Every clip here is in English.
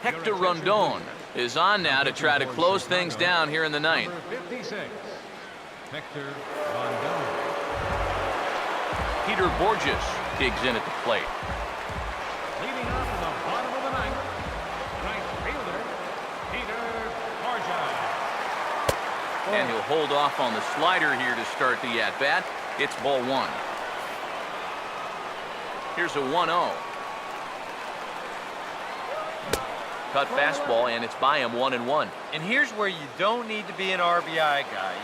Hector Rondon is on now to try to close things down here in the ninth. Number 56, Hector Rondon. Peter Borges digs in at the plate. Leading off in the bottom of the ninth, right fielder, Peter Borges. And he'll hold off on the slider here to start the at-bat. It's ball one. Here's a 1-0. Cut fastball, and it's by him 1-1. And here's where you don't need to be an RBI guy.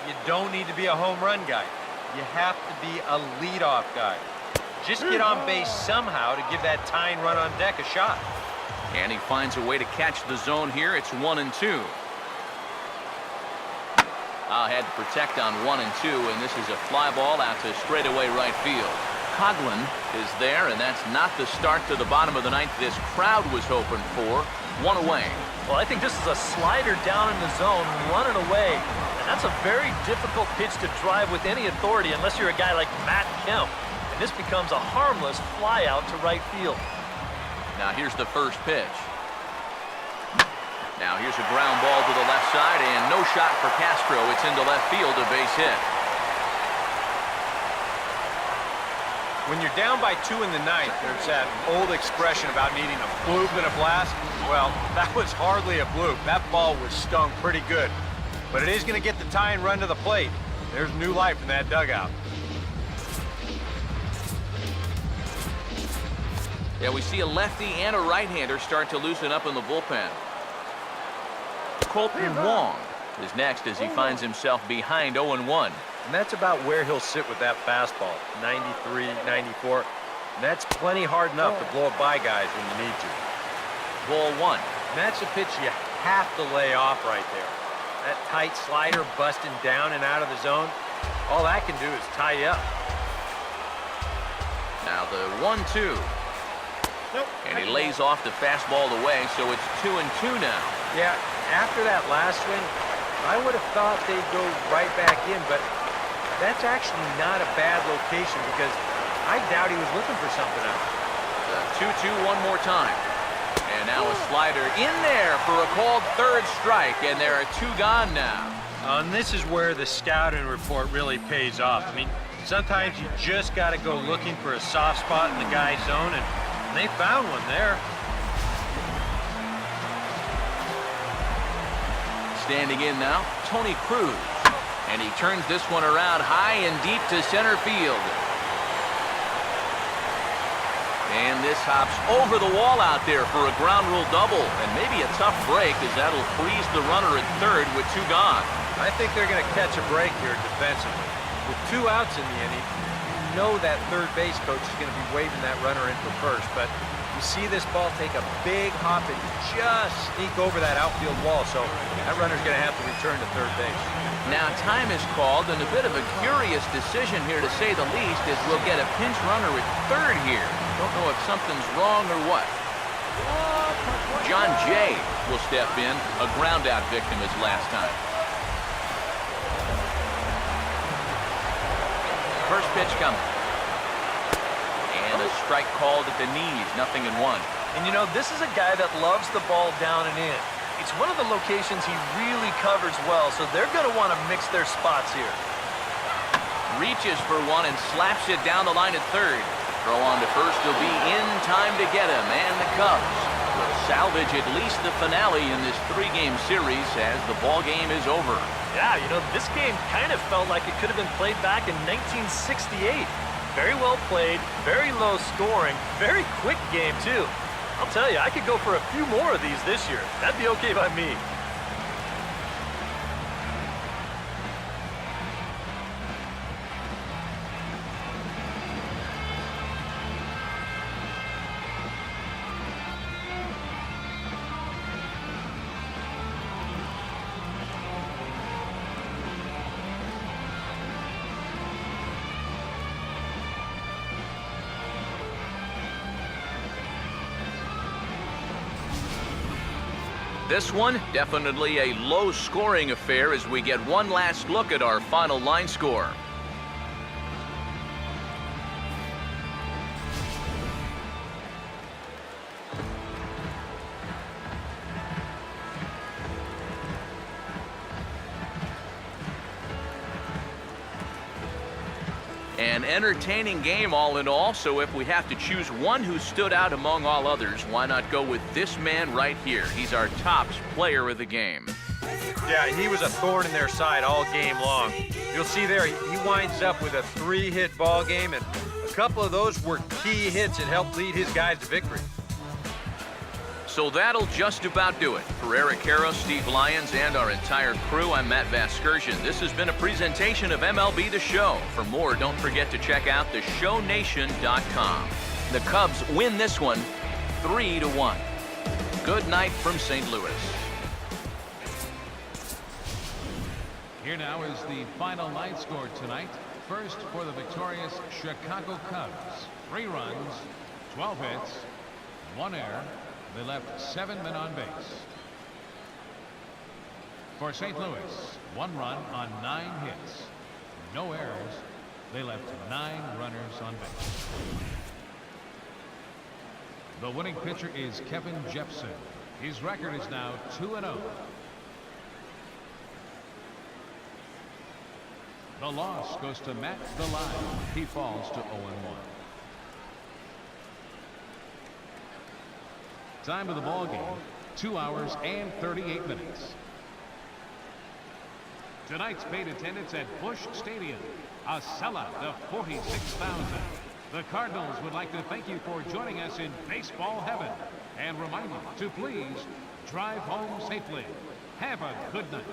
You don't need to be a home run guy. You have to be a leadoff guy. Just get on base somehow to give that tying run on deck a shot. And he finds a way to catch the zone here. It's 1-2. Had to protect on 1-2, and this is a fly ball out to straightaway right field. Coghlan is there, and that's not the start to the bottom of the ninth this crowd was hoping for. One away. Well, I think this is a slider down in the zone, running away. And that's a very difficult pitch to drive with any authority unless you're a guy like Matt Kemp. And this becomes a harmless fly out to right field. Now here's the first pitch. Now here's a ground ball to the left side, and no shot for Castro. It's into left field, a base hit. When you're down by 2 in the ninth, there's that old expression about needing a bloop and a blast. Well, that was hardly a bloop. That ball was stung pretty good. But it is going to get the tying run to the plate. There's new life in that dugout. Yeah, we see a lefty and a right-hander start to loosen up in the bullpen. Colton Wong is next as he finds himself behind 0-1. And that's about where he'll sit with that fastball, 93, 94. And that's plenty hard enough to blow it by guys when you need to. Ball one. And that's a pitch you have to lay off right there. That tight slider busting down and out of the zone, all that can do is tie you up. Now the 1-2. And he lays off the fastball away, so it's 2-2 now. Yeah, after that last swing, I would have thought they'd go right back in, but that's actually not a bad location because I doubt he was looking for something else. The 2-2 one more time. And now a slider in there for a called third strike, and there are 2 gone now. And this is where the scouting report really pays off. I mean, sometimes you just got to go looking for a soft spot in the guy's zone, and they found one there. Standing in now, Tony Cruz. And he turns this one around high and deep to center field. And this hops over the wall out there for a ground rule double. And maybe a tough break as that'll freeze the runner at third with 2 gone. I think they're going to catch a break here defensively. With 2 outs in the inning, you know that third base coach is going to be waving that runner in for first. But you see this ball take a big hop and just sneak over that outfield wall. So that runner's going to have to return to third base. Now time is called, and a bit of a curious decision here to say the least, as we'll get a pinch runner at third here. Don't know if something's wrong or what. John Jay will step in, a ground out victim his last time. First pitch coming. And a strike called at the knees, 0-1. And you know, this is a guy that loves the ball down and in. It's one of the locations he really covers well, so they're going to want to mix their spots here. Reaches for one and slaps it down the line at third. Throw on to first will be in time to get him, and the Cubs will salvage at least the finale in this 3-game series as the ball game is over. Yeah, you know, this game kind of felt like it could have been played back in 1968. Very well played, very low scoring, very quick game too. I'll tell you, I could go for a few more of these this year. That'd be okay by me. This one, definitely a low-scoring affair as we get one last look at our final line score. An entertaining game all in all, so if we have to choose one who stood out among all others, why not go with this man right here? He's our top player of the game. Yeah, he was a thorn in their side all game long. You'll see there, he winds up with a 3-hit ball game, and a couple of those were key hits that helped lead his guys to victory. So that'll just about do it. For Eric Harrow, Steve Lyons, and our entire crew, I'm Matt Vasgersian. This has been a presentation of MLB The Show. For more, don't forget to check out theshownation.com. The Cubs win this one 3-1. Good night from St. Louis. Here now is the final line score tonight. First for the victorious Chicago Cubs. 3 runs, 12 hits, 1 error. They left 7 men on base. For St. Louis, 1 run on 9 hits. No errors. They left 9 runners on base. The winning pitcher is Kevin Jepson. His record is now 2-0. The loss goes to Matt the Lion. He falls to 0-1. Time of the ball game, 2 hours and 38 minutes. Tonight's paid attendance at Busch Stadium, a sellout of 46,000. The Cardinals would like to thank you for joining us in baseball heaven and remind you to please drive home safely. Have a good night.